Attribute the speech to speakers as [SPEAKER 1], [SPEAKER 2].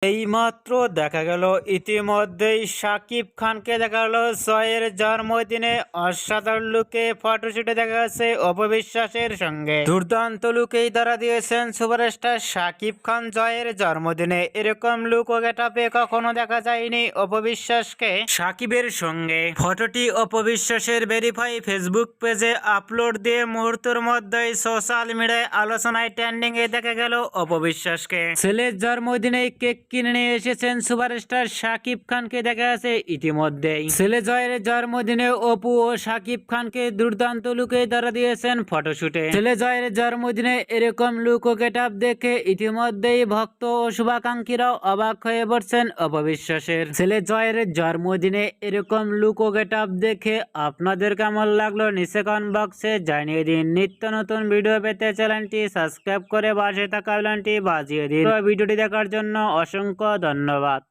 [SPEAKER 1] এইমাত্র দেখা গেল ইতিমধ্যেই শাকিব খানকে দেখা গেল জয়ের জন্মদিনে অসাধারণ লুকে ফটোশুটে দেখা গেছে অপবিশ্বাসের সঙ্গে। দুর্দান্ত লুকেই ধরা দিয়েছেন সুপারস্টার শাকিব খান জয়ের জন্মদিনে। এরকম লুক ও গেটআপে কখনো দেখা যায়নি অপবিশ্বাসকে শাকিবের সঙ্গে। ফটোটি অপবিশ্বাসের ভেরিফাই ফেসবুক পেজে আপলোড দিয়ে মুহূর্তের মধ্যেই সোশ্যাল মিডিয়ায় আলোচনায় ট্রেন্ডিং এ দেখা গেল অপবিশ্বাসকে। ছেলের জন্মদিনে কেক কিনে নিয়ে এসেছেন সুপারস্টার শাকিব খানকে দেখা গেছে ইতিমধ্যেই। ছেলে জয়ের জন্মদিনে অপু ও শাকিব খানকে দুর্দান্ত লুকে ধরা দিয়েছেন ফটোশুটে। ছেলে জয়ের জন্মদিনে এরকম লুক ও গেটআপ দেখে ইতিমধ্যেই ভক্ত ও শুভাকাঙ্ক্ষীরাও অবাক হয়ে পড়ছেন অপবিশ্বাসের। ছেলে জয়ের জন্মদিনে এরকম লুক ও গেটআপ দেখে আপনাদের কেমন লাগলো নিচে কমেন্ট বক্সে জানিয়ে দিন। নিত্য নতুন ভিডিও পেতে চ্যানেলটি সাবস্ক্রাইব করে পাশে থাকা বেলটি বাজিয়ে দিন। ভিডিওটি দেখার জন্য অসংখ্য ধন্যবাদ।